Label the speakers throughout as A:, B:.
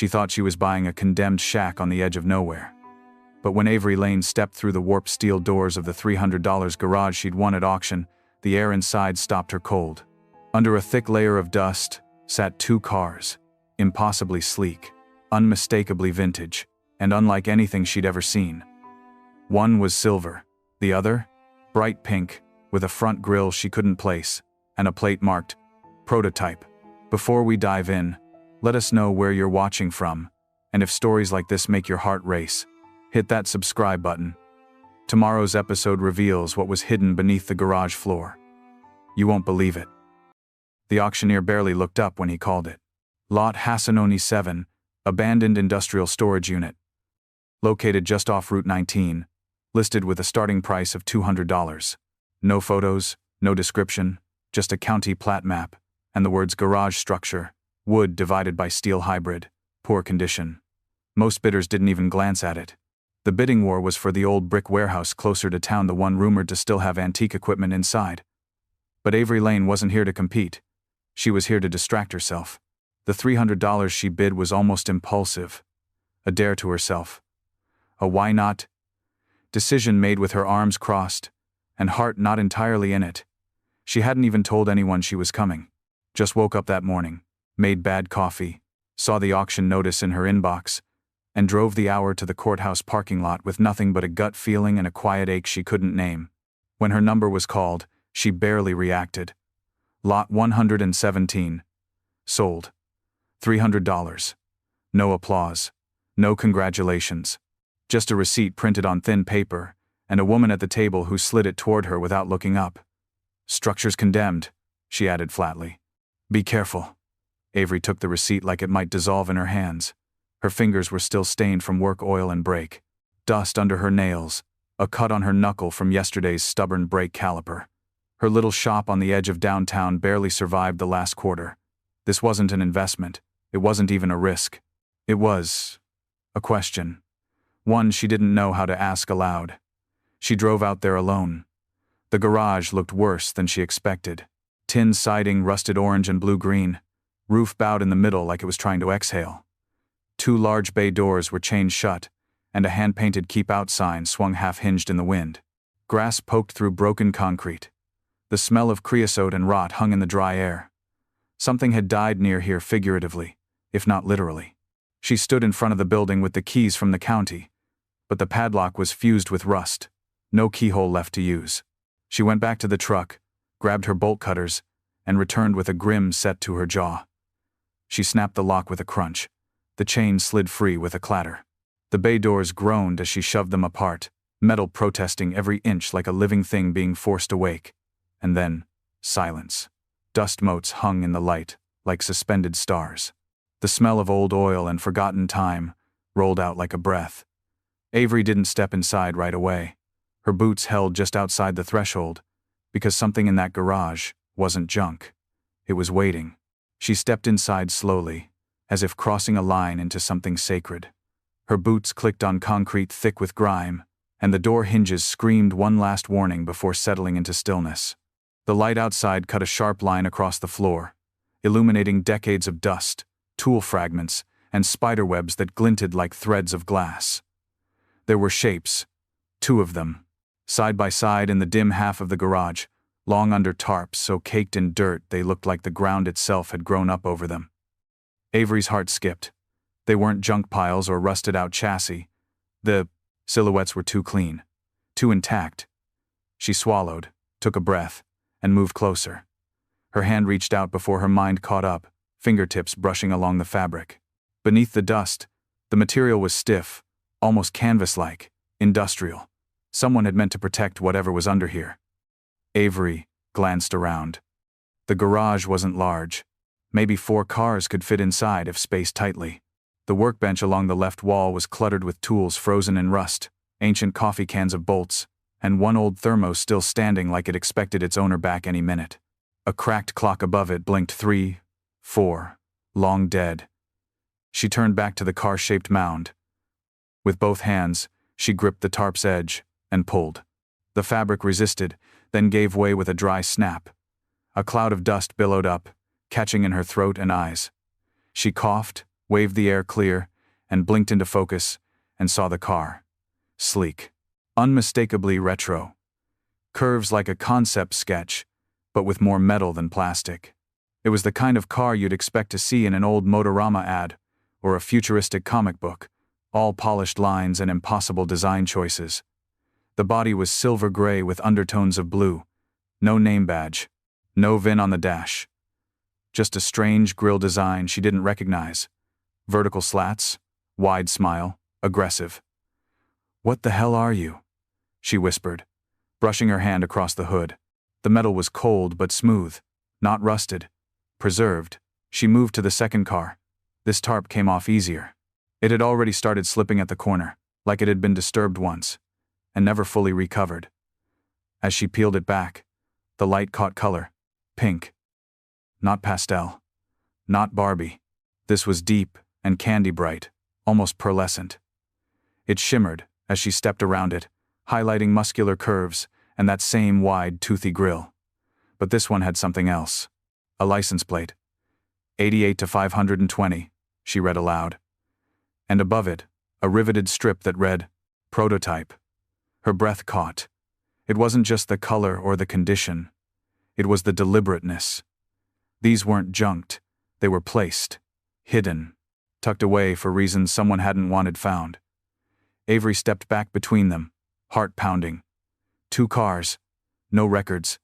A: She thought she was buying a condemned shack on the edge of nowhere. But when Avery Lane stepped through the warped steel doors of the $300 garage she'd won at auction, the air inside stopped her cold. Under a thick layer of dust sat two cars, impossibly sleek, unmistakably vintage, and unlike anything she'd ever seen. One was silver, the other, bright pink, with a front grille she couldn't place, and a plate marked, "Prototype." Before we dive in, let us know where you're watching from, and if stories like this make your heart race, hit that subscribe button. Tomorrow's episode reveals what was hidden beneath the garage floor. You won't believe it. The auctioneer barely looked up when he called it. Lot Hassanoni 7, abandoned industrial storage unit. Located just off Route 19, listed with a starting price of $200. No photos, no description, just a county plat map, and the words garage structure, wood divided by steel hybrid, poor condition. Most bidders didn't even glance at it. The bidding war was for the old brick warehouse closer to town, the one rumored to still have antique equipment inside. But Avery Lane wasn't here to compete. She was here to distract herself. The $300 she bid was almost impulsive. A dare to herself. A why not decision made with her arms crossed, and heart not entirely in it. She hadn't even told anyone she was coming. Just woke up that morning, made bad coffee, saw the auction notice in her inbox, and drove the hour to the courthouse parking lot with nothing but a gut feeling and a quiet ache she couldn't name. When her number was called, she barely reacted. Lot 117. Sold. $300. No applause. No congratulations. Just a receipt printed on thin paper, and a woman at the table who slid it toward her without looking up. Structure's condemned, she added flatly. Be careful. Avery took the receipt like it might dissolve in her hands. Her fingers were still stained from work oil and brake. Dust under her nails, a cut on her knuckle from yesterday's stubborn brake caliper. Her little shop on the edge of downtown barely survived the last quarter. This wasn't an investment. It wasn't even a risk. It was a question. One she didn't know how to ask aloud. She drove out there alone. The garage looked worse than she expected. Tin siding rusted orange and blue-green. Roof bowed in the middle like it was trying to exhale. Two large bay doors were chained shut, and a hand-painted "Keep Out" sign swung half-hinged in the wind. Grass poked through broken concrete. The smell of creosote and rot hung in the dry air. Something had died near here figuratively, if not literally. She stood in front of the building with the keys from the county, but the padlock was fused with rust. No keyhole left to use. She went back to the truck, grabbed her bolt cutters, and returned with a grim set to her jaw. She snapped the lock with a crunch. The chain slid free with a clatter. The bay doors groaned as she shoved them apart, metal protesting every inch like a living thing being forced awake. And then, silence. Dust motes hung in the light, like suspended stars. The smell of old oil and forgotten time rolled out like a breath. Avery didn't step inside right away. Her boots held just outside the threshold, because something in that garage wasn't junk. It was waiting. She stepped inside slowly, as if crossing a line into something sacred. Her boots clicked on concrete thick with grime, and the door hinges screamed one last warning before settling into stillness. The light outside cut a sharp line across the floor, illuminating decades of dust, tool fragments, and spiderwebs that glinted like threads of glass. There were shapes, two of them, side by side in the dim half of the garage, long under tarps so caked in dirt they looked like the ground itself had grown up over them. Avery's heart skipped. They weren't junk piles or rusted-out chassis. The silhouettes were too clean, too intact. She swallowed, took a breath, and moved closer. Her hand reached out before her mind caught up, fingertips brushing along the fabric. Beneath the dust, the material was stiff, almost canvas-like, industrial. Someone had meant to protect whatever was under here. Avery glanced around. The garage wasn't large. Maybe 4 cars could fit inside if spaced tightly. The workbench along the left wall was cluttered with tools frozen in rust, ancient coffee cans of bolts, and one old thermos still standing like it expected its owner back any minute. A cracked clock above it blinked 3, 4, long dead. She turned back to the car-shaped mound. With both hands, she gripped the tarp's edge and pulled. The fabric resisted, then gave way with a dry snap. A cloud of dust billowed up, catching in her throat and eyes. She coughed, waved the air clear, and blinked into focus, and saw the car. Sleek. Unmistakably retro. Curves like a concept sketch, but with more metal than plastic. It was the kind of car you'd expect to see in an old Motorama ad, or a futuristic comic book, all polished lines and impossible design choices. The body was silver gray with undertones of blue. No name badge. No VIN on the dash. Just a strange grille design she didn't recognize. Vertical slats, wide smile, aggressive. "What the hell are you?" she whispered, brushing her hand across the hood. The metal was cold but smooth, not rusted, preserved. She moved to the second car. This tarp came off easier. It had already started slipping at the corner, like it had been disturbed once, and never fully recovered. As she peeled it back, the light caught color. Pink. Not pastel. Not Barbie. This was deep and candy bright, almost pearlescent. It shimmered as she stepped around it, highlighting muscular curves and that same wide, toothy grille. But this one had something else. A license plate. 88 to 520, she read aloud. And above it, a riveted strip that read, Prototype. Her breath caught. It wasn't just the color or the condition. It was the deliberateness. These weren't junked. They were placed. Hidden. Tucked away for reasons someone hadn't wanted found. Avery stepped back between them, heart pounding. 2 cars. No records.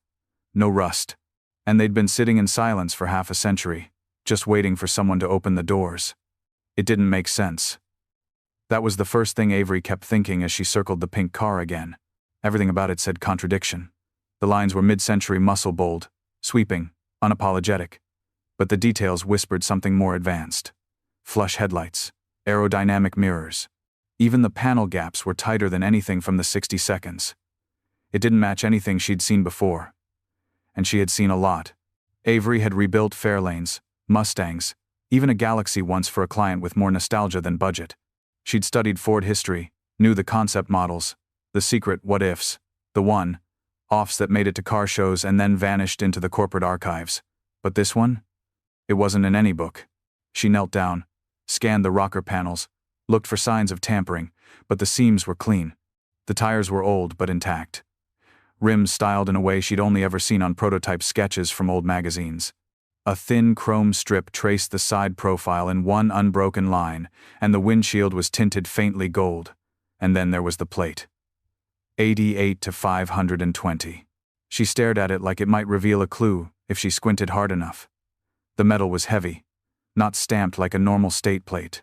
A: No rust. And they'd been sitting in silence for half a century, just waiting for someone to open the doors. It didn't make sense. That was the first thing Avery kept thinking as she circled the pink car again. Everything about it said contradiction. The lines were mid-century muscle bold, sweeping, unapologetic. But the details whispered something more advanced. Flush headlights, aerodynamic mirrors. Even the panel gaps were tighter than anything from the 60 seconds. It didn't match anything she'd seen before. And she had seen a lot. Avery had rebuilt Fairlanes, Mustangs, even a Galaxy once for a client with more nostalgia than budget. She'd studied Ford history, knew the concept models, the secret what-ifs, the one-offs that made it to car shows and then vanished into the corporate archives. But this one? It wasn't in any book. She knelt down, scanned the rocker panels, looked for signs of tampering, but the seams were clean. The tires were old but intact. Rims styled in a way she'd only ever seen on prototype sketches from old magazines. A thin chrome strip traced the side profile in one unbroken line, and the windshield was tinted faintly gold. And then there was the plate. 88 to 520. She stared at it like it might reveal a clue if she squinted hard enough. The metal was heavy, not stamped like a normal state plate.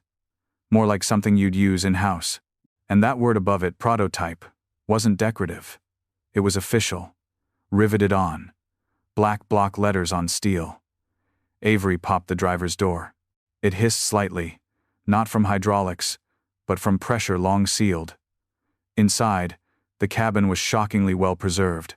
A: More like something you'd use in-house. And that word above it, prototype, wasn't decorative. It was official. Riveted on. Black block letters on steel. Avery popped the driver's door. It hissed slightly, not from hydraulics, but from pressure long sealed. Inside, the cabin was shockingly well preserved.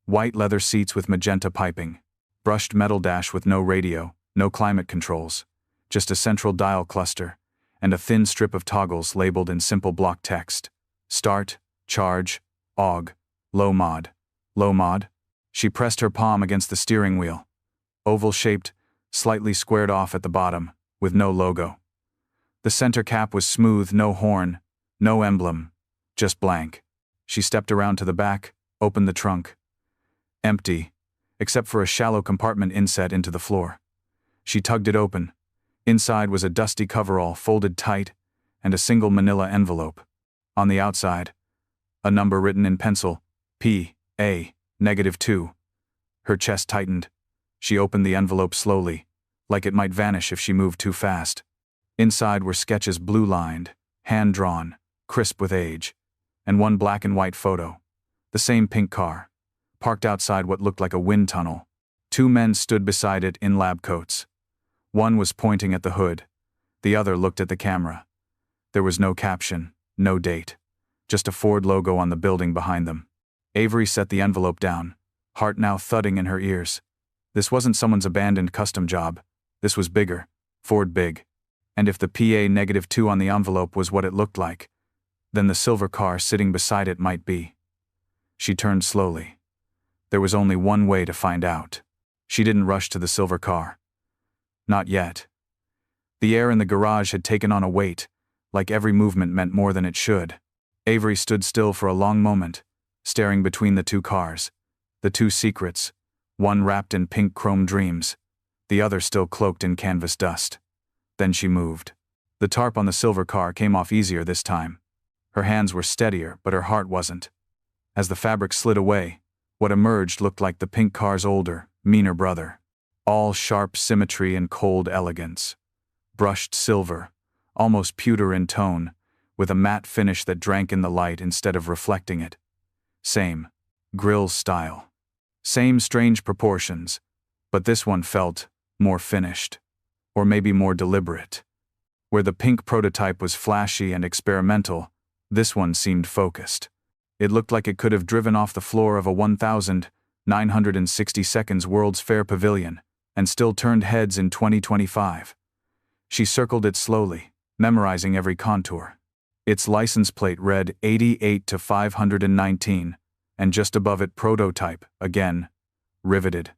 A: White leather seats with magenta piping. Brushed metal dash with no radio, no climate controls. Just a central dial cluster, and a thin strip of toggles labeled in simple block text. Start, charge, AUG, low mod. Low mod? She pressed her palm against the steering wheel. Oval-shaped, slightly squared off at the bottom, with no logo. The center cap was smooth, no horn, no emblem, just blank. She stepped around to the back, opened the trunk. Empty, except for a shallow compartment inset into the floor. She tugged it open. Inside was a dusty coverall folded tight, and a single manila envelope. On the outside, a number written in pencil, P.A. -2. Her chest tightened. She opened the envelope slowly, like it might vanish if she moved too fast. Inside were sketches blue-lined, hand-drawn, crisp with age, and one black and white photo. The same pink car, parked outside what looked like a wind tunnel. 2 men stood beside it in lab coats. One was pointing at the hood. The other looked at the camera. There was no caption, no date. Just a Ford logo on the building behind them. Avery set the envelope down, heart now thudding in her ears. This wasn't someone's abandoned custom job. This was bigger. Ford big. And if the PA -2 on the envelope was what it looked like, then the silver car sitting beside it might be. She turned slowly. There was only one way to find out. She didn't rush to the silver car. Not yet. The air in the garage had taken on a weight, like every movement meant more than it should. Avery stood still for a long moment, staring between the two cars. The two secrets, one wrapped in pink chrome dreams, the other still cloaked in canvas dust. Then she moved. The tarp on the silver car came off easier this time. Her hands were steadier, but her heart wasn't. As the fabric slid away, what emerged looked like the pink car's older, meaner brother. All sharp symmetry and cold elegance. Brushed silver, almost pewter in tone, with a matte finish that drank in the light instead of reflecting it. Same grille style. Same strange proportions, but this one felt more finished. Or maybe more deliberate. Where the pink prototype was flashy and experimental, this one seemed focused. It looked like it could have driven off the floor of a 1,960 seconds World's Fair pavilion and still turned heads in 2025. She circled it slowly, memorizing every contour. Its license plate read 88 to 519, and just above it prototype, again, riveted.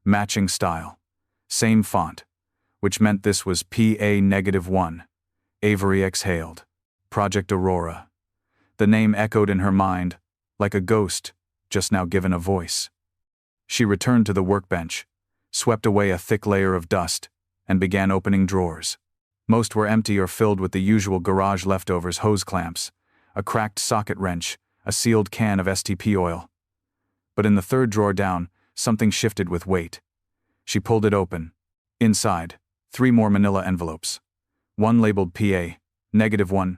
A: Matching style. Same font, which meant this was PA-1. Avery exhaled. Project Aurora. The name echoed in her mind, like a ghost, just now given a voice. She returned to the workbench, swept away a thick layer of dust, and began opening drawers. Most were empty or filled with the usual garage leftovers: hose clamps, a cracked socket wrench, a sealed can of STP oil. But in the third drawer down, something shifted with weight. She pulled it open. Inside, 3 more manila envelopes. One labeled PA-1,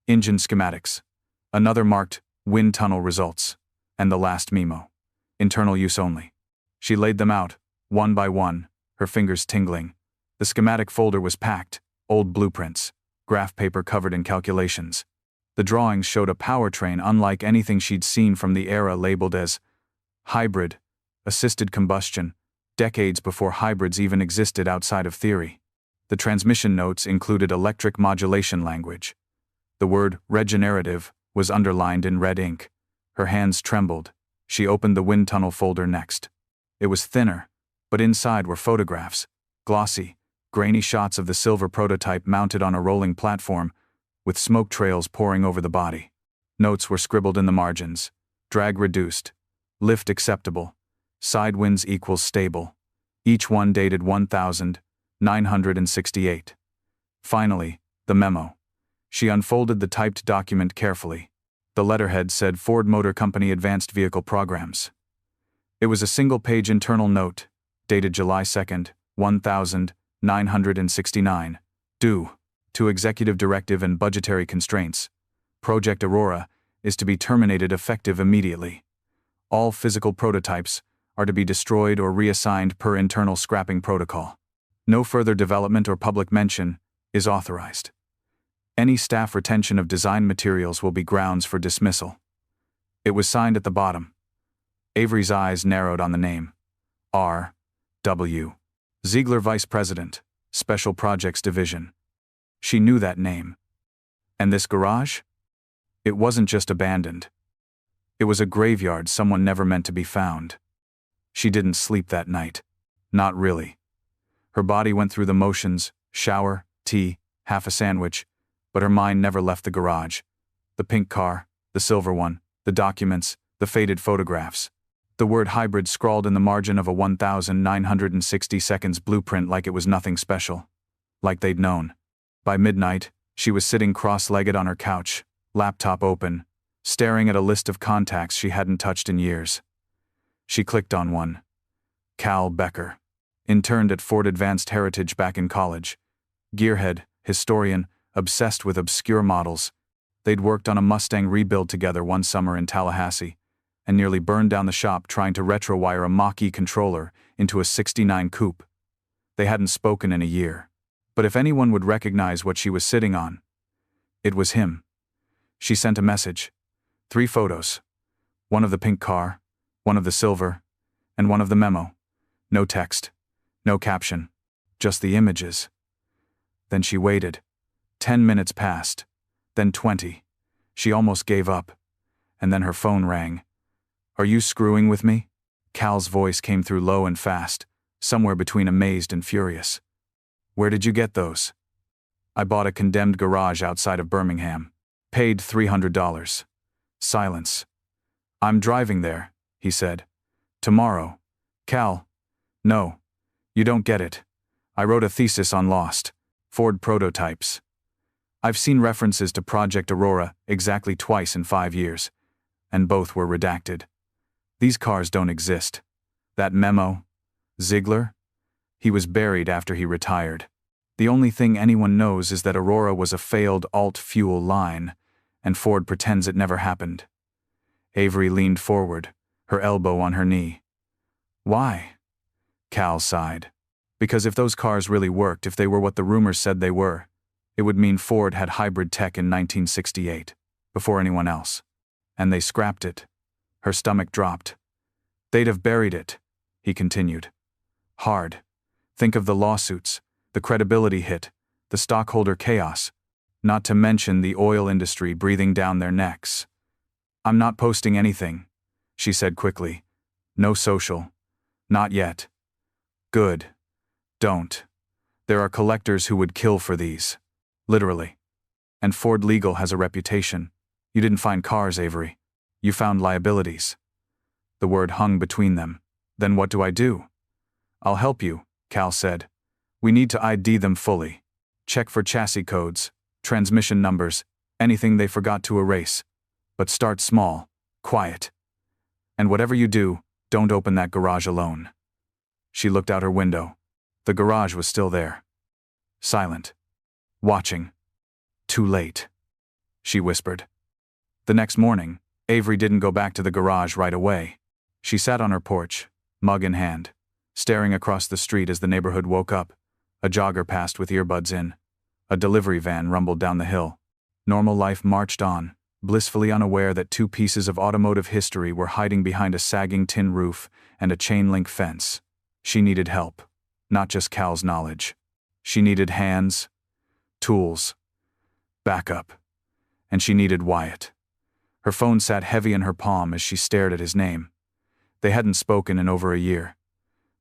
A: engine schematics. Another marked wind tunnel results. And the last memo. Internal use only. She laid them out, one by one, her fingers tingling. The schematic folder was packed, old blueprints, graph paper covered in calculations. The drawings showed a powertrain unlike anything she'd seen from the era, labeled as hybrid, assisted combustion, decades before hybrids even existed outside of theory. The transmission notes included electric modulation language. The word regenerative was underlined in red ink. Her hands trembled. She opened the wind tunnel folder next. It was thinner, but inside were photographs, glossy, grainy shots of the silver prototype mounted on a rolling platform, with smoke trails pouring over the body. Notes were scribbled in the margins. Drag reduced. Lift acceptable. Side winds equals stable. Each one dated 1,968. Finally, the memo. She unfolded the typed document carefully. The letterhead said Ford Motor Company Advanced Vehicle Programs. It was a single-page internal note, dated July 2nd, 1969. Due to executive directive and budgetary constraints, Project Aurora is to be terminated effective immediately. All physical prototypes are to be destroyed or reassigned per internal scrapping protocol. No further development or public mention is authorized. Any staff retention of design materials will be grounds for dismissal. It was signed at the bottom. Avery's eyes narrowed on the name. R. W. Ziegler, Vice President, Special Projects Division. She knew that name. And this garage? It wasn't just abandoned. It was a graveyard someone never meant to be found. She didn't sleep that night. Not really. Her body went through the motions: shower, tea, half a sandwich, but her mind never left the garage. The pink car, the silver one, the documents, the faded photographs. The word hybrid scrawled in the margin of a 1,960 seconds blueprint like it was nothing special. Like they'd known. By midnight, she was sitting cross-legged on her couch, laptop open, staring at a list of contacts she hadn't touched in years. She clicked on one. Cal Becker. Interned at Ford Advanced Heritage back in college. Gearhead, historian, obsessed with obscure models. They'd worked on a Mustang rebuild together one summer in Tallahassee, and nearly burned down the shop trying to retrowire a Mach-E controller into a '69 coupe. They hadn't spoken in a year. But if anyone would recognize what she was sitting on, it was him. She sent a message. 3 photos. One of the pink car, one of the silver, and one of the memo. No text. No caption. Just the images. Then she waited. 10 minutes passed. Then 20. She almost gave up. And then her phone rang. "Are you screwing with me?" Cal's voice came through low and fast, somewhere between amazed and furious. "Where did you get those?" I bought a condemned garage outside of Birmingham. Paid $300. Silence. I'm driving there, he said. Tomorrow. Cal. No. You don't get it. I wrote a thesis on lost Ford prototypes. I've seen references to Project Aurora exactly twice in 5 years, and both were redacted. These cars don't exist. That memo, Ziegler? He was buried after he retired. The only thing anyone knows is that Aurora was a failed alt-fuel line, and Ford pretends it never happened. Avery leaned forward, her elbow on her knee. Why? Cal sighed. Because if those cars really worked, if they were what the rumors said they were, it would mean Ford had hybrid tech in 1968, before anyone else. And they scrapped it. Her stomach dropped. They'd have buried it, he continued. Hard. Think of the lawsuits, the credibility hit, the stockholder chaos, not to mention the oil industry breathing down their necks. I'm not posting anything, she said quickly. No social. Not yet. Good. Don't. There are collectors who would kill for these. Literally. And Ford Legal has a reputation. You didn't find cars, Avery. You found liabilities. The word hung between them. Then what do I do? I'll help you, Cal said. We need to ID them fully. Check for chassis codes, transmission numbers, anything they forgot to erase. But start small, quiet. And whatever you do, don't open that garage alone. She looked out her window. The garage was still there. Silent. Watching. Too late. She whispered. The next morning, Avery didn't go back to the garage right away. She sat on her porch, mug in hand, staring across the street as the neighborhood woke up. A jogger passed with earbuds in. A delivery van rumbled down the hill. Normal life marched on, blissfully unaware that 2 pieces of automotive history were hiding behind a sagging tin roof and a chain-link fence. She needed help. Not just Cal's knowledge. She needed hands, tools, backup. And she needed Wyatt. Her phone sat heavy in her palm as she stared at his name. They hadn't spoken in over a year.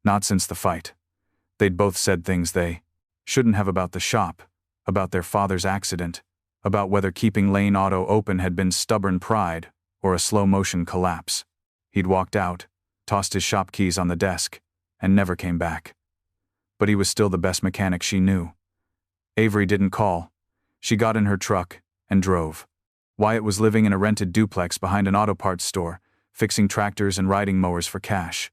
A: Not since the fight. They'd both said things they shouldn't have about the shop, about their father's accident, about whether keeping Lane Auto open had been stubborn pride or a slow-motion collapse. He'd walked out, tossed his shop keys on the desk, and never came back. But he was still the best mechanic she knew. Avery didn't call. She got in her truck and drove. Wyatt was living in a rented duplex behind an auto parts store, fixing tractors and riding mowers for cash.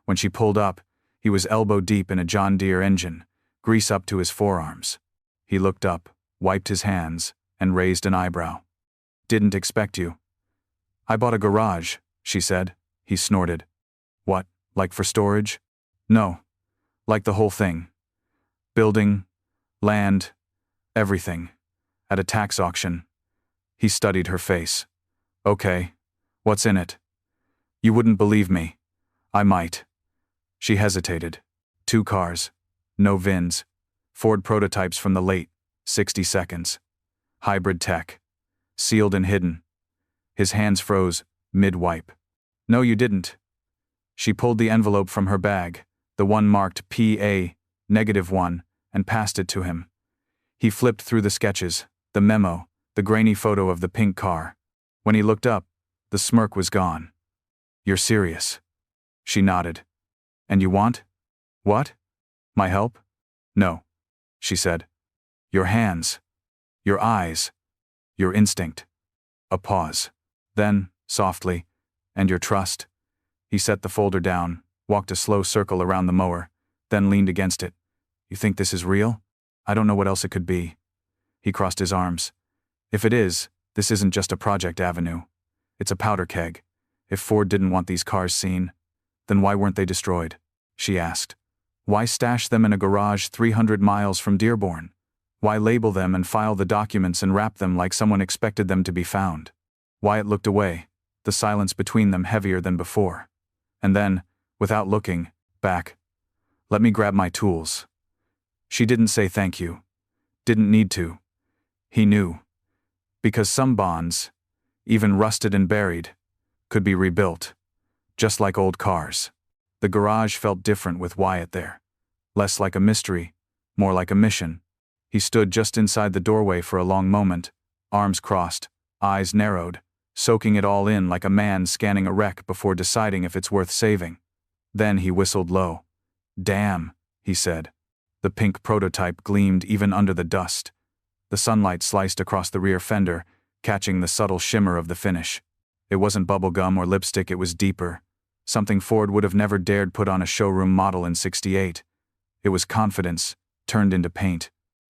A: When she pulled up, he was elbow-deep in a John Deere engine, grease up to his forearms. He looked up, wiped his hands, and raised an eyebrow. Didn't expect you. I bought a garage, she said. He snorted. What, like for storage? No. Like the whole thing. Building, land, everything. At a tax auction. He studied her face. Okay. What's in it? You wouldn't believe me. I might. She hesitated. 2 cars. No VINs. Ford prototypes from the late 60s. Hybrid tech. Sealed and hidden. His hands froze, mid-wipe. No, you didn't. She pulled the envelope from her bag, the one marked PA, -1, and passed it to him. He flipped through the sketches, the memo, the grainy photo of the pink car. When he looked up, the smirk was gone. You're serious? She nodded. And you want? What? My help? No, she said. Your hands. Your eyes. Your instinct. A pause. Then, softly, and your trust. He set the folder down, walked a slow circle around the mower, then leaned against it. You think this is real? I don't know what else it could be. He crossed his arms. If it is, this isn't just a Project Avenue. It's a powder keg. If Ford didn't want these cars seen, then why weren't they destroyed? She asked. Why stash them in a garage 300 miles from Dearborn? Why label them and file the documents and wrap them like someone expected them to be found? Wyatt looked away, the silence between them heavier than before. And then, without looking, back. Let me grab my tools. She didn't say thank you. Didn't need to. He knew. Because some bonds, even rusted and buried, could be rebuilt. Just like old cars. The garage felt different with Wyatt there. Less like a mystery, more like a mission. He stood just inside the doorway for a long moment, arms crossed, eyes narrowed, soaking it all in like a man scanning a wreck before deciding if it's worth saving. Then he whistled low. "Damn," he said. The pink prototype gleamed even under the dust. The sunlight sliced across the rear fender, catching the subtle shimmer of the finish. It wasn't bubblegum or lipstick, it was deeper. Something Ford would have never dared put on a showroom model in '68. It was confidence, turned into paint.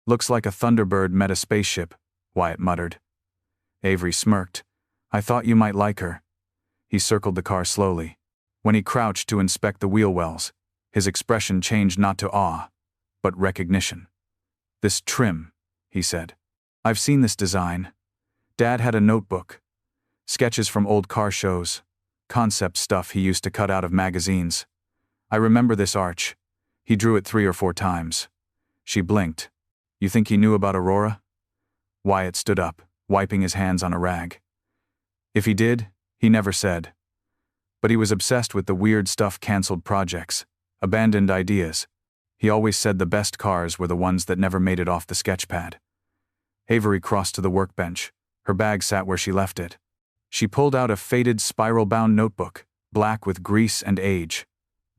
A: "Looks like a Thunderbird met a spaceship," Wyatt muttered. Avery smirked. "I thought you might like her." He circled the car slowly. When he crouched to inspect the wheel wells, his expression changed not to awe, but recognition. "This trim," he said. "I've seen this design. Dad had a notebook. Sketches from old car shows. Concept stuff he used to cut out of magazines. I remember this arch. He drew it 3 or 4 times." She blinked. "You think he knew about Aurora?" Wyatt stood up, wiping his hands on a rag. "If he did, he never said. But he was obsessed with the weird stuff, canceled projects, abandoned ideas. He always said the best cars were the ones that never made it off the sketchpad." Avery crossed to the workbench. Her bag sat where she left it. She pulled out a faded, spiral-bound notebook, black with grease and age.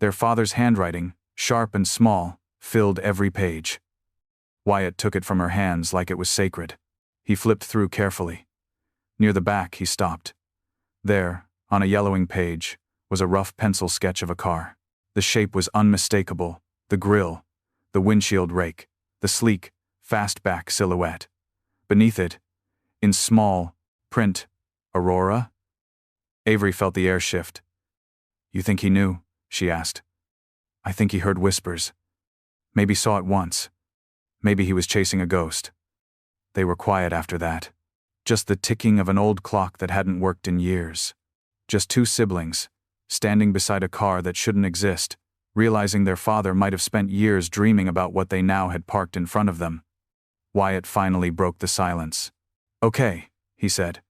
A: Their father's handwriting, sharp and small, filled every page. Wyatt took it from her hands like it was sacred. He flipped through carefully. Near the back, he stopped. There, on a yellowing page, was a rough pencil sketch of a car. The shape was unmistakable, the grille, the windshield rake, the sleek, fastback silhouette. Beneath it, in small print, "Aurora?" Avery felt the air shift. "You think he knew?" she asked. "I think he heard whispers. Maybe saw it once. Maybe he was chasing a ghost." They were quiet after that. Just the ticking of an old clock that hadn't worked in years. Just 2 siblings, standing beside a car that shouldn't exist, realizing their father might have spent years dreaming about what they now had parked in front of them. Wyatt finally broke the silence. "Okay," he said.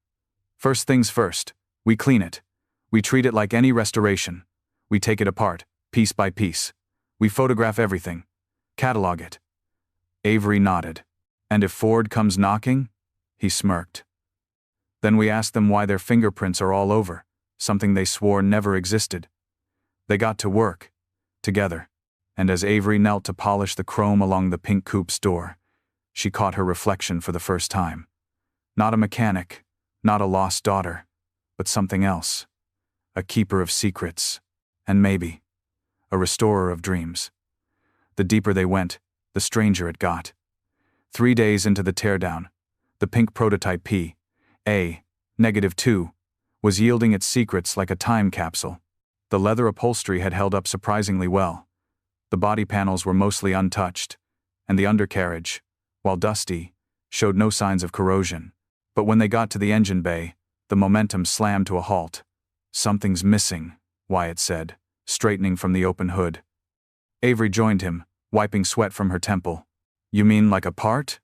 A: "First things first, we clean it. We treat it like any restoration. We take it apart, piece by piece. We photograph everything. Catalog it." Avery nodded. "And if Ford comes knocking?" He smirked. "Then we ask them why their fingerprints are all over, something they swore never existed." They got to work, together, and as Avery knelt to polish the chrome along the pink coupe's door, she caught her reflection for the first time. Not a mechanic, not a lost daughter, but something else. A keeper of secrets, and maybe a restorer of dreams. The deeper they went, the stranger it got. 3 days into the teardown, the pink prototype P.A.-2 was yielding its secrets like a time capsule. The leather upholstery had held up surprisingly well. The body panels were mostly untouched, and the undercarriage, while dusty, showed no signs of corrosion. But when they got to the engine bay, the momentum slammed to a halt. "Something's missing," Wyatt said, straightening from the open hood. Avery joined him, wiping sweat from her temple. "You mean like a part?"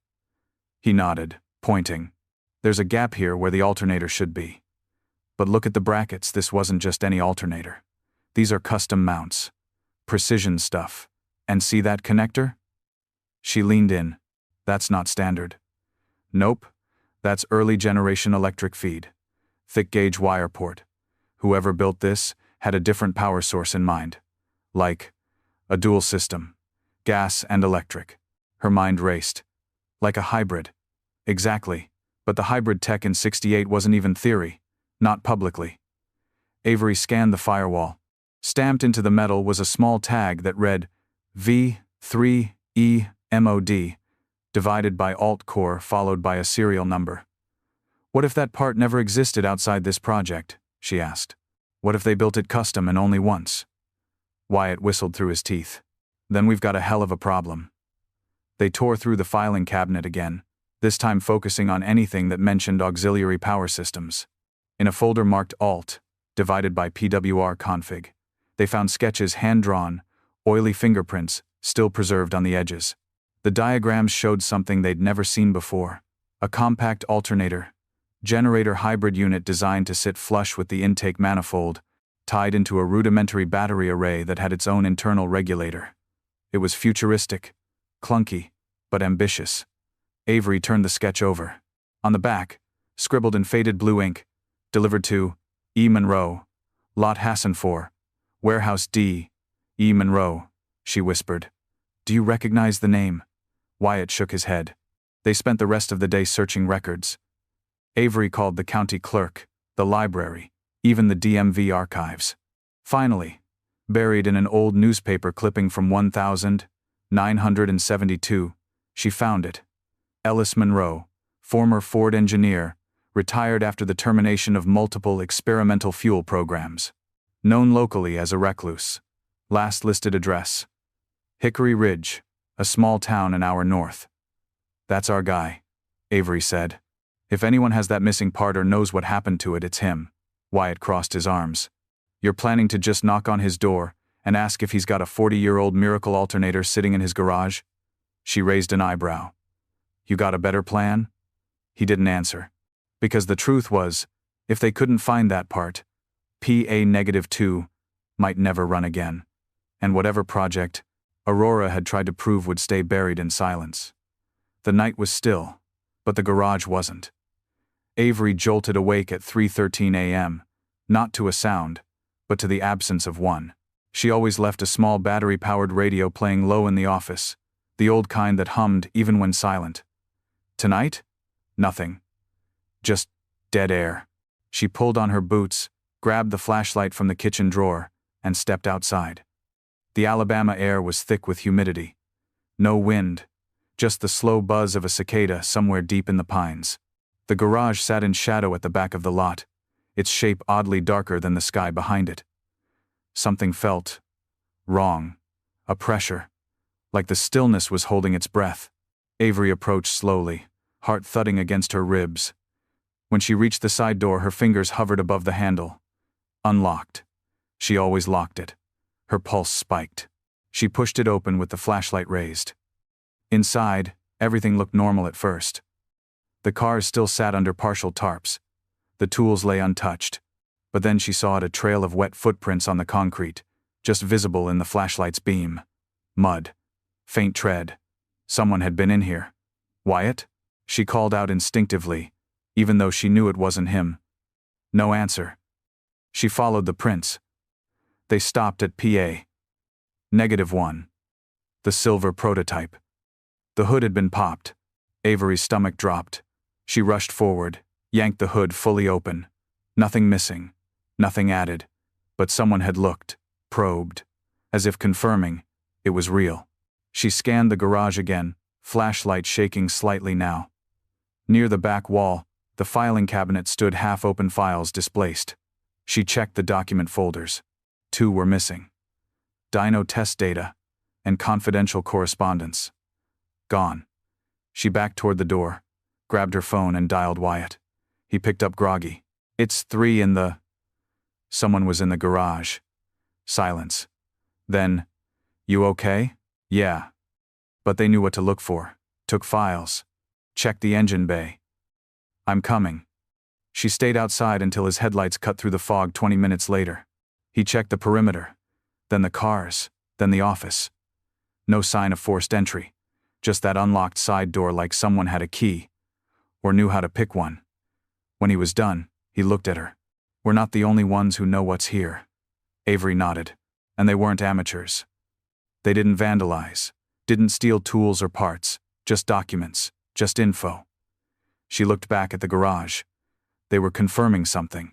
A: He nodded, pointing. "There's a gap here where the alternator should be. But look at the brackets, this wasn't just any alternator. These are custom mounts. Precision stuff. And see that connector?" She leaned in. "That's not standard." "Nope. That's early generation electric feed. Thick gauge wire port. Whoever built this had a different power source in mind. Like a dual system. Gas and electric." Her mind raced. "Like a hybrid." "Exactly. But the hybrid tech in '68 wasn't even theory. Not publicly." Avery scanned the firewall. Stamped into the metal was a small tag that read V3EMOD, divided by alt-core followed by a serial number. "What if that part never existed outside this project?" she asked. "What if they built it custom and only once?" Wyatt whistled through his teeth. "Then we've got a hell of a problem." They tore through the filing cabinet again, this time focusing on anything that mentioned auxiliary power systems. In a folder marked Alt, divided by PWR config, they found sketches hand-drawn, oily fingerprints, still preserved on the edges. The diagrams showed something they'd never seen before. A compact alternator, generator hybrid unit designed to sit flush with the intake manifold, tied into a rudimentary battery array that had its own internal regulator. It was futuristic, clunky, but ambitious. Avery turned the sketch over. On the back, scribbled in faded blue ink, delivered to E. Monroe, Lot Hassan 4, Warehouse D. E. Monroe, she whispered. Do you recognize the name? Wyatt shook his head. They spent the rest of the day searching records. Avery called the county clerk, the library, even the DMV archives. Finally, buried in an old newspaper clipping from 1972, she found it. Ellis Monroe, former Ford engineer, retired after the termination of multiple experimental fuel programs. Known locally as a recluse. Last listed address: Hickory Ridge, a small town an hour north. That's our guy, Avery said. If anyone has that missing part or knows what happened to it, it's him. Wyatt crossed his arms. You're planning to just knock on his door and ask if he's got a 40-year-old miracle alternator sitting in his garage? She raised an eyebrow. You got a better plan? He didn't answer. Because the truth was, if they couldn't find that part, PA-2 might never run again. And whatever project Aurora had tried to prove would stay buried in silence. The night was still, but the garage wasn't. Avery jolted awake at 3:13 a.m., not to a sound, but to the absence of one. She always left a small battery-powered radio playing low in the office, the old kind that hummed even when silent. Tonight? Nothing. Just dead air. She pulled on her boots, grabbed the flashlight from the kitchen drawer, and stepped outside. The Alabama air was thick with humidity. No wind, just the slow buzz of a cicada somewhere deep in the pines. The garage sat in shadow at the back of the lot, its shape oddly darker than the sky behind it. Something felt wrong, a pressure, like the stillness was holding its breath. Avery approached slowly, heart thudding against her ribs. When she reached the side door, her fingers hovered above the handle. Unlocked. She always locked it. Her pulse spiked. She pushed it open with the flashlight raised. Inside, everything looked normal at first. The cars still sat under partial tarps. The tools lay untouched. But then she saw a trail of wet footprints on the concrete, just visible in the flashlight's beam. Mud. Faint tread. Someone had been in here. Wyatt? She called out instinctively, even though she knew it wasn't him. No answer. She followed the prints. They stopped at PA-1. The silver prototype. The hood had been popped. Avery's stomach dropped. She rushed forward, yanked the hood fully open. Nothing missing, nothing added, but someone had looked, probed, as if confirming it was real. She scanned the garage again, flashlight shaking slightly now. Near the back wall, the filing cabinet stood, half-open files displaced. She checked the document folders. 2 were missing. Dyno test data and confidential correspondence. Gone. She backed toward the door, grabbed her phone and dialed Wyatt. He picked up groggy. It's 3 in the... Someone was in the garage. Silence. Then, you okay? Yeah. But they knew what to look for. Took files. Checked the engine bay. I'm coming. She stayed outside until his headlights cut through the fog 20 minutes later. He checked the perimeter, then the cars, then the office. No sign of forced entry, just that unlocked side door like someone had a key, or knew how to pick one. When he was done, he looked at her. We're not the only ones who know what's here. Avery nodded. And they weren't amateurs. They didn't vandalize, didn't steal tools or parts, just documents, just info. She looked back at the garage. They were confirming something.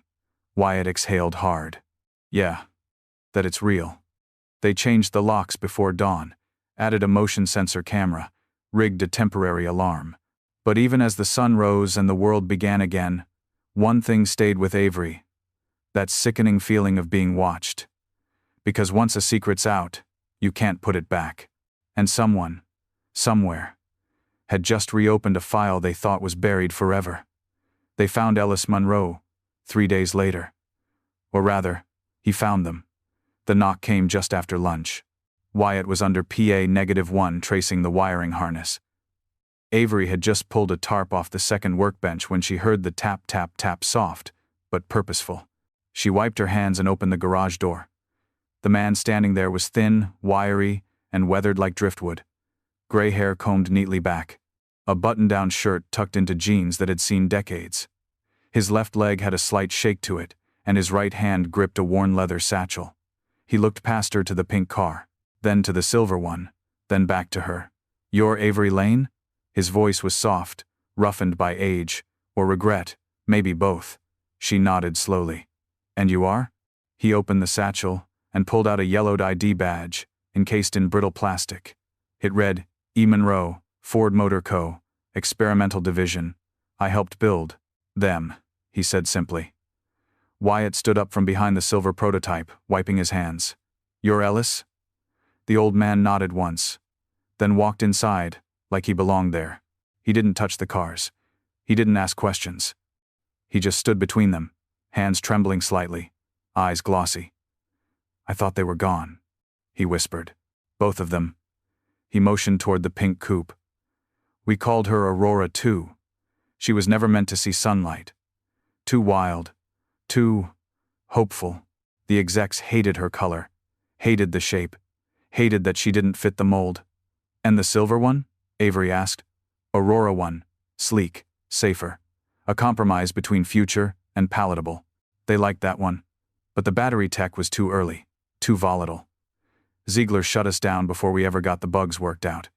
A: Wyatt exhaled hard. Yeah, that it's real. They changed the locks before dawn, added a motion sensor camera, rigged a temporary alarm. But even as the sun rose and the world began again, one thing stayed with Avery. That sickening feeling of being watched. Because once a secret's out, you can't put it back. And someone, somewhere, had just reopened a file they thought was buried forever. They found Ellis Monroe 3 days later. Or rather, he found them. The knock came just after lunch. Wyatt was under PA-1 tracing the wiring harness. Avery had just pulled a tarp off the second workbench when she heard the tap tap tap, soft, but purposeful. She wiped her hands and opened the garage door. The man standing there was thin, wiry, and weathered like driftwood. gray hair combed neatly back, a button-down shirt tucked into jeans that had seen decades. His left leg had a slight shake to it, and his right hand gripped a worn leather satchel. He looked past her to the pink car, then to the silver one, then back to her. "You're Avery Lane?" His voice was soft, roughened by age, or regret, maybe both. She nodded slowly. "And you are?" He opened the satchel and pulled out a yellowed ID badge, encased in brittle plastic. It read, "E. Monroe, Ford Motor Co., Experimental Division. I helped build them," he said simply. Wyatt stood up from behind the silver prototype, wiping his hands. "You're Ellis?" The old man nodded once, then walked inside, like he belonged there. He didn't touch the cars. He didn't ask questions. He just stood between them, hands trembling slightly, eyes glossy. "I thought they were gone," he whispered. "Both of them." He motioned toward the pink coupe. "We called her Aurora too. She was never meant to see sunlight. Too wild. Too hopeful." The execs hated her color, hated the shape, hated that she didn't fit the mold. "And the silver one?" Avery asked. "Aurora one. Sleek, safer. A compromise between future and palatable. They liked that one. But the battery tech was too early, too volatile. Ziegler shut us down before we ever got the bugs worked out."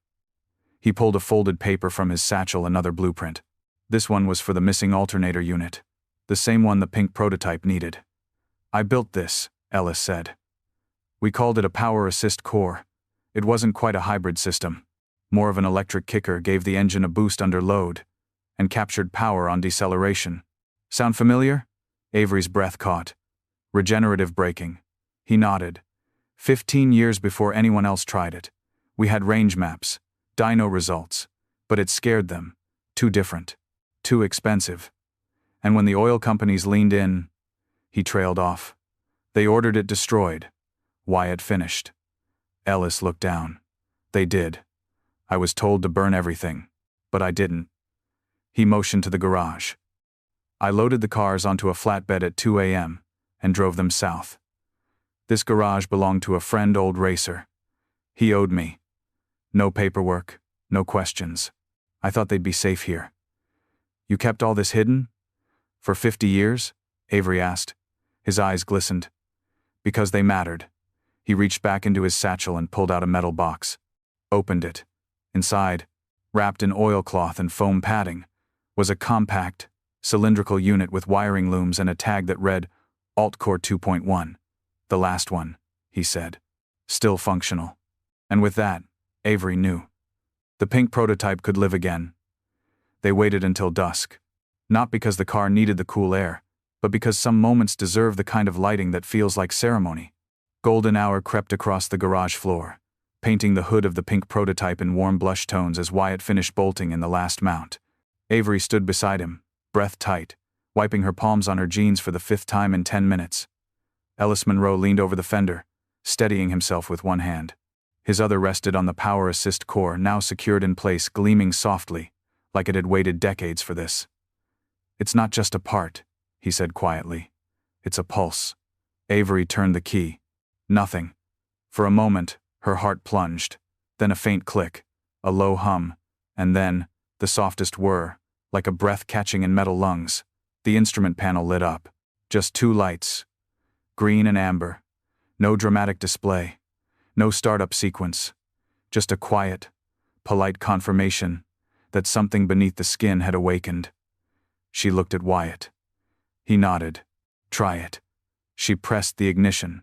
A: He pulled a folded paper from his satchel, another blueprint. This one was for the missing alternator unit, the same one the pink prototype needed. "I built this," Ellis said. "We called it a power assist core. It wasn't quite a hybrid system. More of an electric kicker, gave the engine a boost under load, and captured power on deceleration." "Sound familiar?" Avery's breath caught. "Regenerative braking." He nodded. 15 years before anyone else tried it. We had range maps, dyno results, but it scared them. Too different. Too expensive. And when the oil companies leaned in, he trailed off. "They ordered it destroyed." Wyatt finished. Ellis looked down. "They did. I was told to burn everything, but I didn't." He motioned to the garage. "I loaded the cars onto a flatbed at 2 a.m. and drove them south. This garage belonged to a friend, old racer. He owed me. No paperwork, no questions. I thought they'd be safe here." "You kept all this hidden? For 50 years?" Avery asked. His eyes glistened. "Because they mattered." He reached back into his satchel and pulled out a metal box. Opened it. Inside, wrapped in oilcloth and foam padding, was a compact, cylindrical unit with wiring looms and a tag that read, "Alt-Core 2.1. The last one," he said. "Still functional." And with that, Avery knew. The pink prototype could live again. They waited until dusk. Not because the car needed the cool air, but because some moments deserve the kind of lighting that feels like ceremony. Golden hour crept across the garage floor, painting the hood of the pink prototype in warm blush tones as Wyatt finished bolting in the last mount. Avery stood beside him, breath tight, wiping her palms on her jeans for the 5th time in 10 minutes. Ellis Monroe leaned over the fender, steadying himself with one hand. His other rested on the power assist core, now secured in place, gleaming softly, like it had waited decades for this. "It's not just a part," he said quietly. "It's a pulse." Avery turned the key. Nothing. For a moment, her heart plunged, then a faint click, a low hum, and then, the softest whir, like a breath catching in metal lungs. The instrument panel lit up. Just 2 lights. Green and amber. No dramatic display. No startup sequence. Just a quiet, polite confirmation that something beneath the skin had awakened. She looked at Wyatt. He nodded. "Try it." She pressed the ignition.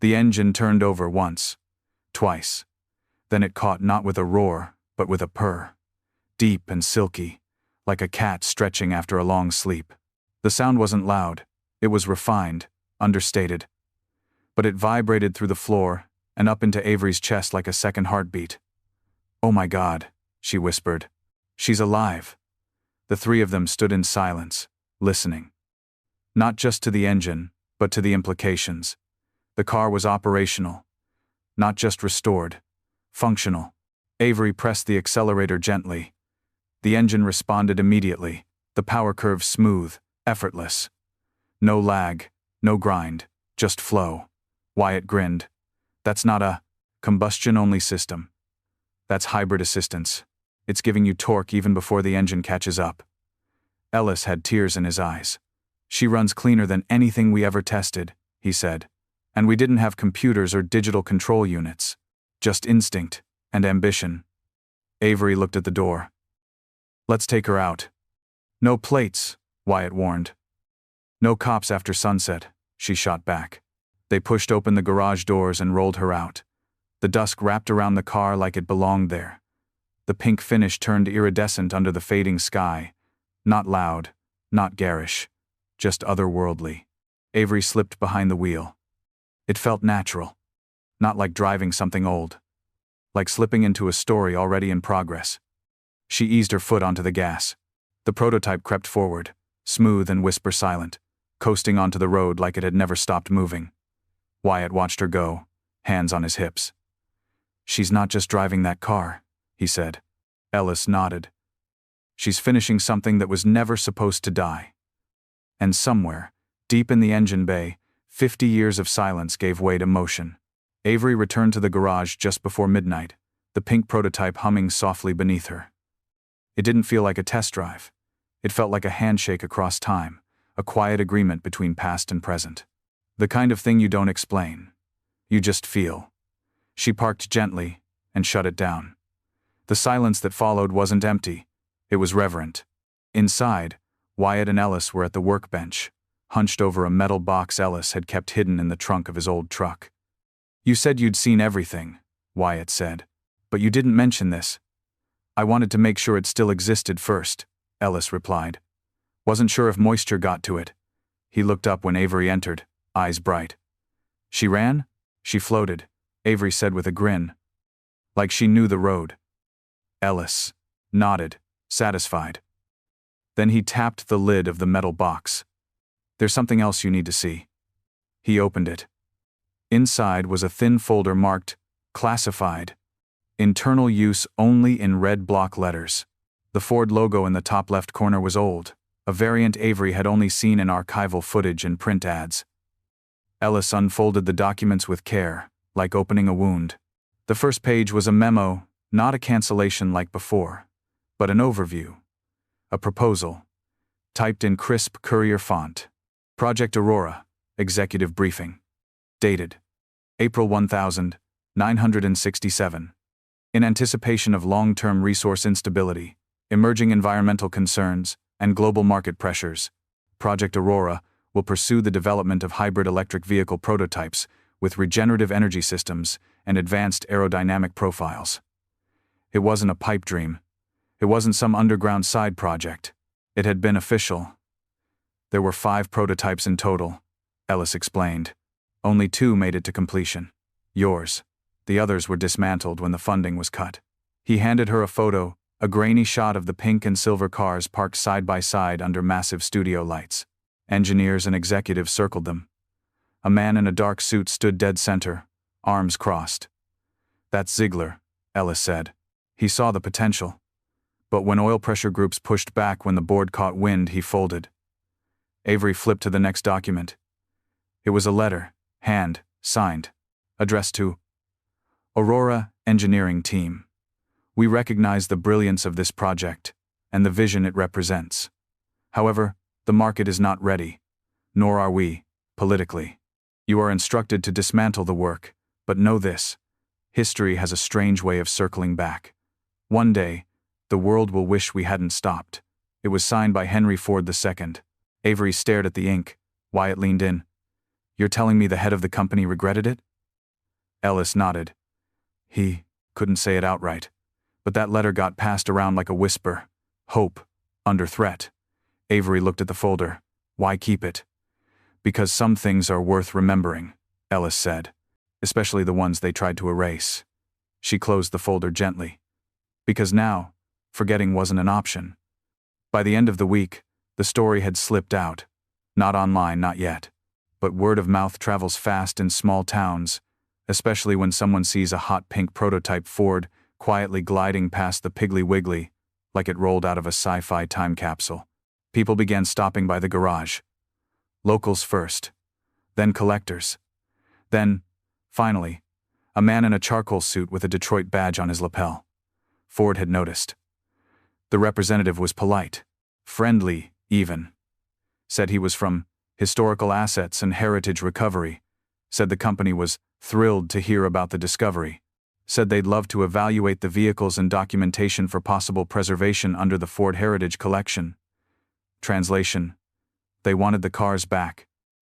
A: The engine turned over once, twice. Then it caught, not with a roar, but with a purr. Deep and silky, like a cat stretching after a long sleep. The sound wasn't loud. It was refined, understated. But it vibrated through the floor and up into Avery's chest like a second heartbeat. "Oh my God," she whispered. "She's alive." The 3 of them stood in silence, listening. Not just to the engine, but to the implications. The car was operational. Not just restored. Functional. Avery pressed the accelerator gently. The engine responded immediately, the power curve smooth, effortless. No lag, no grind, just flow. Wyatt grinned. "That's not a combustion-only system. That's hybrid assistance. It's giving you torque even before the engine catches up. Ellis had tears in his eyes. She runs cleaner than anything we ever tested, he said. And we didn't have computers or digital control units. Just instinct and ambition. Avery looked at the door. Let's take her out. No plates, Wyatt warned. No cops after sunset, she shot back. They pushed open the garage doors and rolled her out. The dusk wrapped around the car like it belonged there. The pink finish turned iridescent under the fading sky. Not loud, not garish, just otherworldly. Avery slipped behind the wheel. It felt natural. Not like driving something old. Like slipping into a story already in progress. She eased her foot onto the gas. The prototype crept forward, smooth and whisper silent, coasting onto the road like it had never stopped moving. Wyatt watched her go, hands on his hips. She's not just driving that car, he said. Ellis nodded. She's finishing something that was never supposed to die. And somewhere, deep in the engine bay, 50 years of silence gave way to motion. Avery returned to the garage just before midnight, the pink prototype humming softly beneath her. It didn't feel like a test drive. It felt like a handshake across time, a quiet agreement between past and present. The kind of thing you don't explain. You just feel. She parked gently and shut it down. The silence that followed wasn't empty. It was reverent. Inside, Wyatt and Ellis were at the workbench, hunched over a metal box Ellis had kept hidden in the trunk of his old truck. You said you'd seen everything, Wyatt said. But you didn't mention this. I wanted to make sure it still existed first, Ellis replied. Wasn't sure if moisture got to it. He looked up when Avery entered, eyes bright. She ran? She floated, Avery said with a grin. Like she knew the road. Ellis nodded, satisfied. Then he tapped the lid of the metal box. There's something else you need to see. He opened it. Inside was a thin folder marked, Classified. Internal use only in red block letters. The Ford logo in the top left corner was old, a variant Avery had only seen in archival footage and print ads. Ellis unfolded the documents with care, like opening a wound. The first page was a memo, not a cancellation like before, but an overview. A proposal. Typed in crisp courier font. Project Aurora, executive briefing. Dated April 1967. In anticipation of long-term resource instability, emerging environmental concerns, and global market pressures, Project Aurora will pursue the development of hybrid electric vehicle prototypes with regenerative energy systems and advanced aerodynamic profiles. It wasn't a pipe dream. It wasn't some underground side project. It had been official. There were 5 prototypes in total, Ellis explained. Only 2 made it to completion. Yours. The others were dismantled when the funding was cut. He handed her a photo, a grainy shot of the pink and silver cars parked side by side under massive studio lights. Engineers and executives circled them. A man in a dark suit stood dead center, arms crossed. That's Ziegler, Ellis said. He saw the potential. But when oil pressure groups pushed back when the board caught wind, he folded. Avery flipped to the next document. It was a letter, hand, signed, addressed to Aurora Engineering Team. We recognize the brilliance of this project and the vision it represents. However, the market is not ready, nor are we, politically. You are instructed to dismantle the work, but know this: history has a strange way of circling back. One day, the world will wish we hadn't stopped. It was signed by Henry Ford II. Avery stared at the ink. Wyatt leaned in. You're telling me the head of the company regretted it? Ellis nodded. He couldn't say it outright, but that letter got passed around like a whisper. Hope, under threat. Avery looked at the folder. Why keep it? Because some things are worth remembering, Ellis said, especially the ones they tried to erase. She closed the folder gently. Because now, forgetting wasn't an option. By the end of the week, the story had slipped out. Not online, not yet. But word of mouth travels fast in small towns, especially when someone sees a hot pink prototype Ford quietly gliding past the Piggly Wiggly, like it rolled out of a sci-fi time capsule. People began stopping by the garage. Locals first. Then collectors. Then, finally, a man in a charcoal suit with a Detroit badge on his lapel. Ford had noticed. The representative was polite, friendly, even. Said he was from Historical Assets and Heritage Recovery. Said the company was thrilled to hear about the discovery. Said they'd love to evaluate the vehicles and documentation for possible preservation under the Ford Heritage Collection. Translation: they wanted the cars back.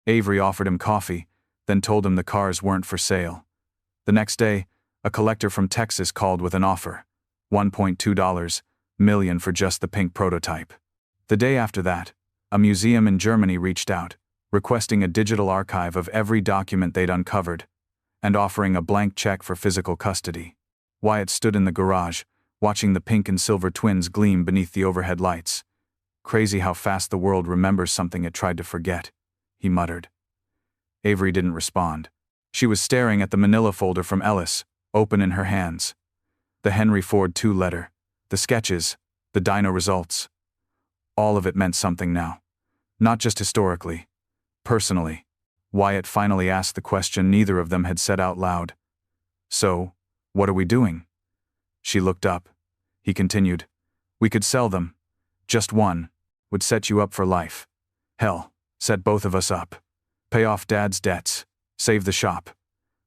A: Avery offered him coffee, then told him the cars weren't for sale. The next day, a collector from Texas called with an offer. $1.2 million for just the pink prototype. The day after that, a museum in Germany reached out, requesting a digital archive of every document they'd uncovered, and offering a blank check for physical custody. Wyatt stood in the garage, watching the pink and silver twins gleam beneath the overhead lights. Crazy how fast the world remembers something it tried to forget, he muttered. Avery didn't respond. She was staring at the manila folder from Ellis, open in her hands. The Henry Ford II letter, the sketches, the dyno results. All of it meant something now. Not just historically. Personally. Wyatt finally asked the question neither of them had said out loud. So, what are we doing? She looked up. He continued. We could sell them. Just one. Would set you up for life. Hell, set both of us up. Pay off Dad's debts. Save the shop.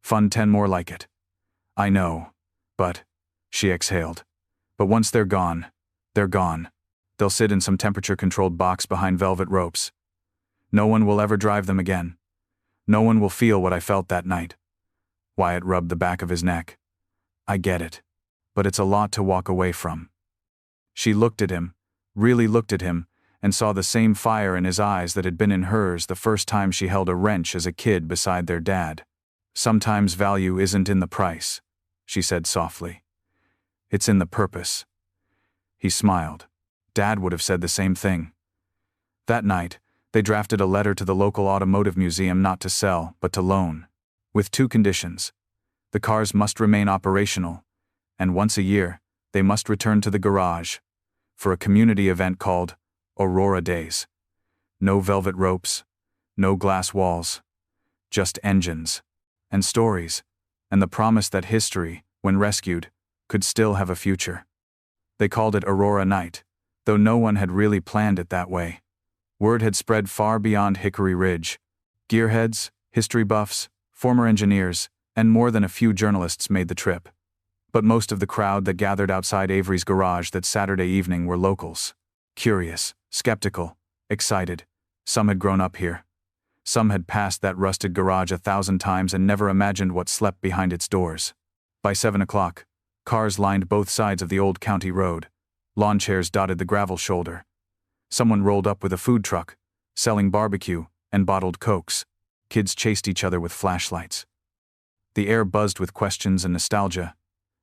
A: Fund 10 more like it. I know. But, she exhaled. But once they're gone, they're gone. They'll sit in some temperature-controlled box behind velvet ropes. No one will ever drive them again. No one will feel what I felt that night. Wyatt rubbed the back of his neck. I get it. But it's a lot to walk away from. She looked at him, really looked at him, and saw the same fire in his eyes that had been in hers the first time she held a wrench as a kid beside their dad. Sometimes value isn't in the price, she said softly. It's in the purpose. He smiled. Dad would have said the same thing. That night, they drafted a letter to the local automotive museum not to sell, but to loan. With 2 conditions. The cars must remain operational, and once a year, they must return to the garage for a community event called Aurora Days. No velvet ropes, no glass walls, just engines, and stories, and the promise that history, when rescued, could still have a future. They called it Aurora Night, though no one had really planned it that way. Word had spread far beyond Hickory Ridge. Gearheads, history buffs, former engineers, and more than a few journalists made the trip. But most of the crowd that gathered outside Avery's garage that Saturday evening were locals. Curious, skeptical, excited. Some had grown up here. Some had passed that rusted garage 1,000 times and never imagined what slept behind its doors. By 7 o'clock, cars lined both sides of the old county road. Lawn chairs dotted the gravel shoulder. Someone rolled up with a food truck, selling barbecue and bottled cokes. Kids chased each other with flashlights. The air buzzed with questions and nostalgia,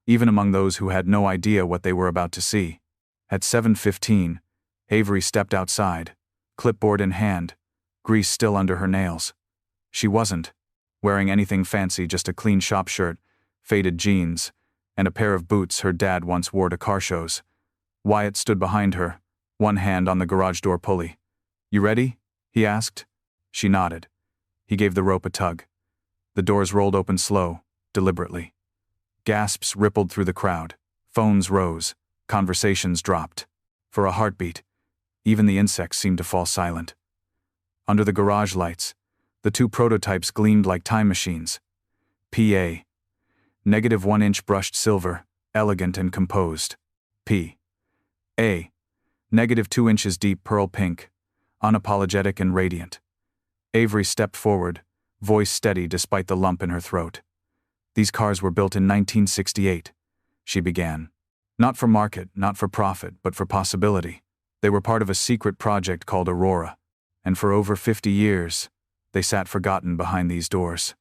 A: even among those who had no idea what they were about to see. At 7:15, Avery stepped outside, clipboard in hand, grease still under her nails. She wasn't wearing anything fancy, just a clean shop shirt, faded jeans, and a pair of boots her dad once wore to car shows. Wyatt stood behind her, one hand on the garage door pulley. You ready? He asked. She nodded. He gave the rope a tug. The doors rolled open slow, deliberately. Gasps rippled through the crowd. Phones rose. Conversations dropped. For a heartbeat, even the insects seemed to fall silent. Under the garage lights, the 2 prototypes gleamed like time machines. PA. -1-inch brushed silver, elegant and composed. P. A. -2 inches deep pearl pink, unapologetic and radiant. Avery stepped forward, voice steady despite the lump in her throat. These cars were built in 1968, she began. Not for market, not for profit, but for possibility. They were part of a secret project called Aurora, and for over 50 years, they sat forgotten behind these doors.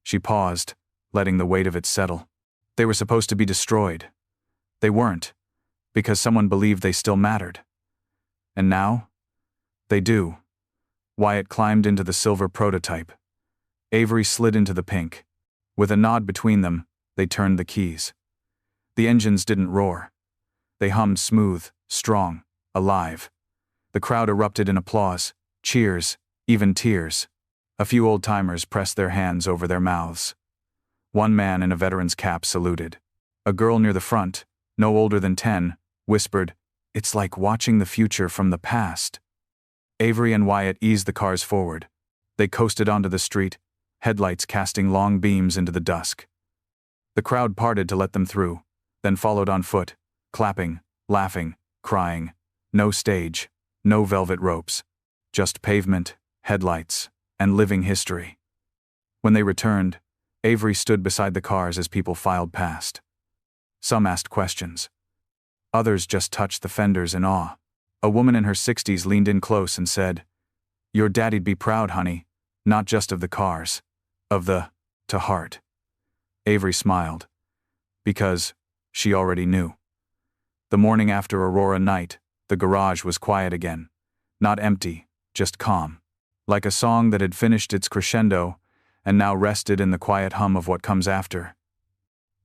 A: She paused, letting the weight of it settle. They were supposed to be destroyed. They weren't, because someone believed they still mattered. And now? They do. Wyatt climbed into the silver prototype. Avery slid into the pink. With a nod between them, they turned the keys. The engines didn't roar. They hummed smooth, strong, alive. The crowd erupted in applause, cheers, even tears. A few old-timers pressed their hands over their mouths. One man in a veteran's cap saluted. A girl near the front, no older than 10, whispered, "It's like watching the future from the past." Avery and Wyatt eased the cars forward. They coasted onto the street, headlights casting long beams into the dusk. The crowd parted to let them through, then followed on foot, clapping, laughing, crying. No stage, no velvet ropes. Just pavement, headlights, and living history. When they returned, Avery stood beside the cars as people filed past. Some asked questions. Others just touched the fenders in awe. A woman in her 60s leaned in close and said, "Your daddy'd be proud, honey, not just of the cars, of the to heart." Avery smiled. Because she already knew. The morning after Aurora night, the garage was quiet again. Not empty, just calm. Like a song that had finished its crescendo and now rested in the quiet hum of what comes after.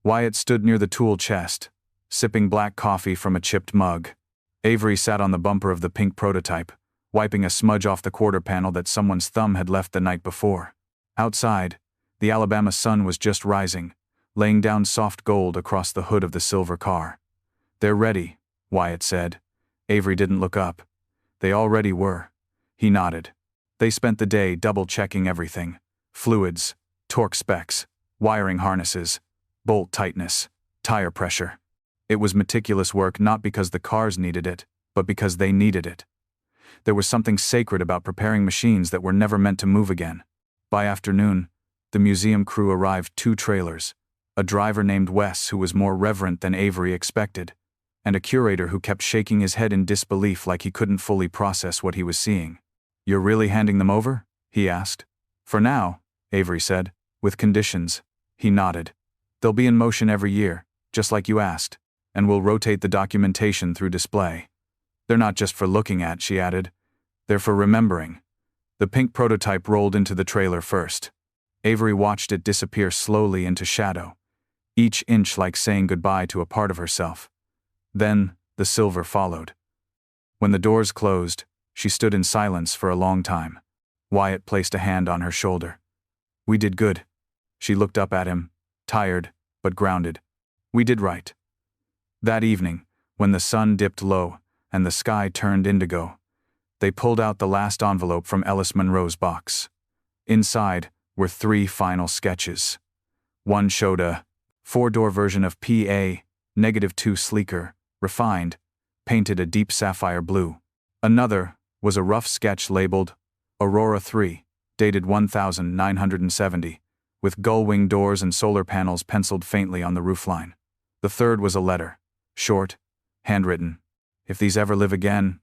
A: Wyatt stood near the tool chest, sipping black coffee from a chipped mug. Avery sat on the bumper of the pink prototype, wiping a smudge off the quarter panel that someone's thumb had left the night before. Outside, the Alabama sun was just rising, laying down soft gold across the hood of the silver car. "They're ready," Wyatt said. Avery didn't look up. "They already were." He nodded. They spent the day double-checking everything. Fluids, torque specs, wiring harnesses, bolt tightness, tire pressure. It was meticulous work not because the cars needed it, but because they needed it. There was something sacred about preparing machines that were never meant to move again. By afternoon, the museum crew arrived 2 trailers, a driver named Wes who was more reverent than Avery expected, and a curator who kept shaking his head in disbelief like he couldn't fully process what he was seeing. "You're really handing them over?" he asked. "For now," Avery said, "with conditions." He nodded. "They'll be in motion every year, just like you asked, and we'll rotate the documentation through display. They're not just for looking at," she added. "They're for remembering." The pink prototype rolled into the trailer first. Avery watched it disappear slowly into shadow, each inch like saying goodbye to a part of herself. Then, the silver followed. When the doors closed, she stood in silence for a long time. Wyatt placed a hand on her shoulder. "We did good." She looked up at him, tired, but grounded. "We did right." That evening, when the sun dipped low and the sky turned indigo, they pulled out the last envelope from Ellis Monroe's box. Inside were 3 final sketches. One showed a 4-door version of PA-2 sleeker, refined, painted a deep sapphire blue. Another was a rough sketch labeled Aurora 3, dated 1970, with gull-wing doors and solar panels penciled faintly on the roofline. The third was a letter, short, handwritten. "If these ever live again,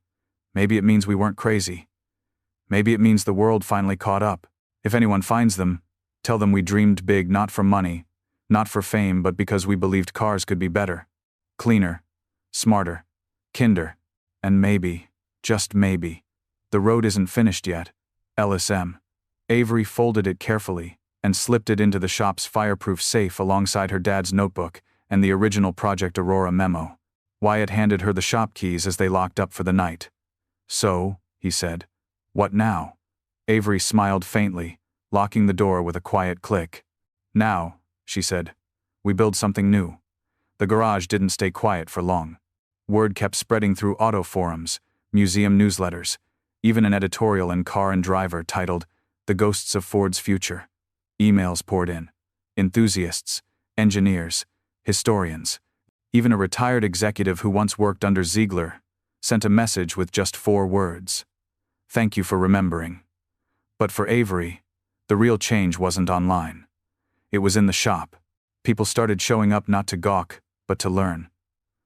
A: maybe it means we weren't crazy. Maybe it means the world finally caught up. If anyone finds them, tell them we dreamed big not for money, not for fame, but because we believed cars could be better, cleaner, smarter, kinder, and maybe, just maybe, the road isn't finished yet. Ellis M." Avery folded it carefully and slipped it into the shop's fireproof safe alongside her dad's notebook and the original Project Aurora memo. Wyatt handed her the shop keys as they locked up for the night. "So," he said, "what now?" Avery smiled faintly, locking the door with a quiet click. "Now," she said, "we build something new." The garage didn't stay quiet for long. Word kept spreading through auto forums, museum newsletters, even an editorial in Car and Driver titled "The Ghosts of Ford's Future." Emails poured in. Enthusiasts, engineers, historians, even a retired executive who once worked under Ziegler, sent a message with just 4 words. "Thank you for remembering." But for Avery, the real change wasn't online. It was in the shop. People started showing up not to gawk, but to learn.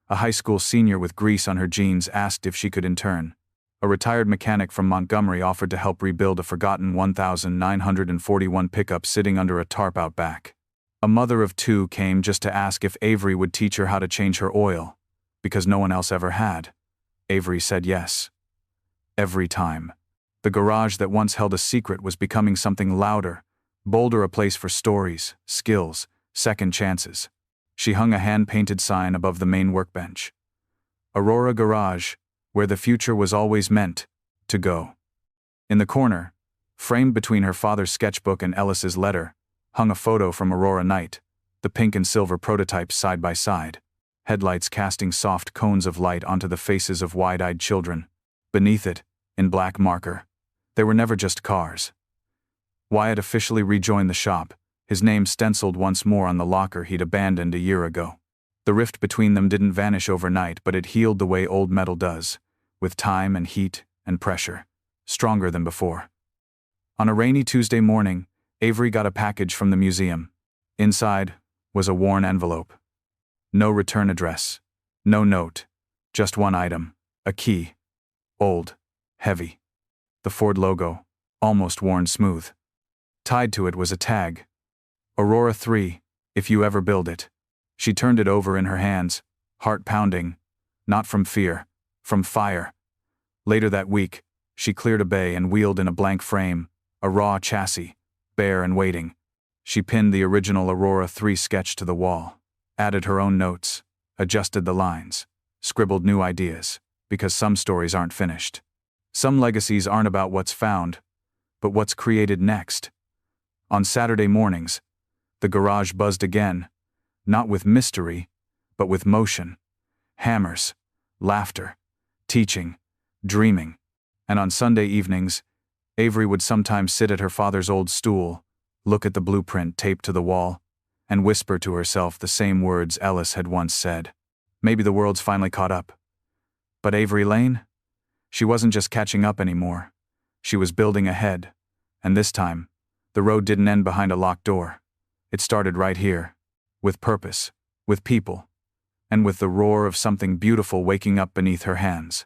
A: A high school senior with grease on her jeans asked if she could intern. A retired mechanic from Montgomery offered to help rebuild a forgotten 1941 pickup sitting under a tarp out back. A mother of 2 came just to ask if Avery would teach her how to change her oil, because no one else ever had. Avery said yes. Every time. The garage that once held a secret was becoming something louder, bolder, a place for stories, skills, second chances. She hung a hand-painted sign above the main workbench. Aurora Garage, where the future was always meant to go. In the corner, framed between her father's sketchbook and Ellis's letter, hung a photo from Aurora night, the pink and silver prototypes side by side. headlights casting soft cones of light onto the faces of wide-eyed children. Beneath it, in black marker, they were never just cars. Wyatt officially rejoined the shop, his name stenciled once more on the locker he'd abandoned a year ago. The rift between them didn't vanish overnight, but it healed the way old metal does, with time and heat and pressure, stronger than before. On a rainy Tuesday morning, Avery got a package from the museum. Inside was a worn envelope. No return address, no note, just one item, a key. Old, heavy. The Ford logo, almost worn smooth. Tied to it was a tag. Aurora 3, if you ever build it. She turned it over in her hands, heart pounding, not from fear, from fire. Later that week, she cleared a bay and wheeled in a blank frame, a raw chassis, bare and waiting. She pinned the original Aurora 3 sketch to the wall, added her own notes, adjusted the lines, scribbled new ideas, because some stories aren't finished. Some legacies aren't about what's found, but what's created next. On Saturday mornings, the garage buzzed again, not with mystery, but with motion. Hammers, laughter, teaching, dreaming. And on Sunday evenings, Avery would sometimes sit at her father's old stool, look at the blueprint taped to the wall, and whisper to herself the same words Ellis had once said. Maybe the world's finally caught up. But Avery Lane? She wasn't just catching up anymore. She was building ahead. And this time, the road didn't end behind a locked door. It started right here, with purpose, with people, and with the roar of something beautiful waking up beneath her hands.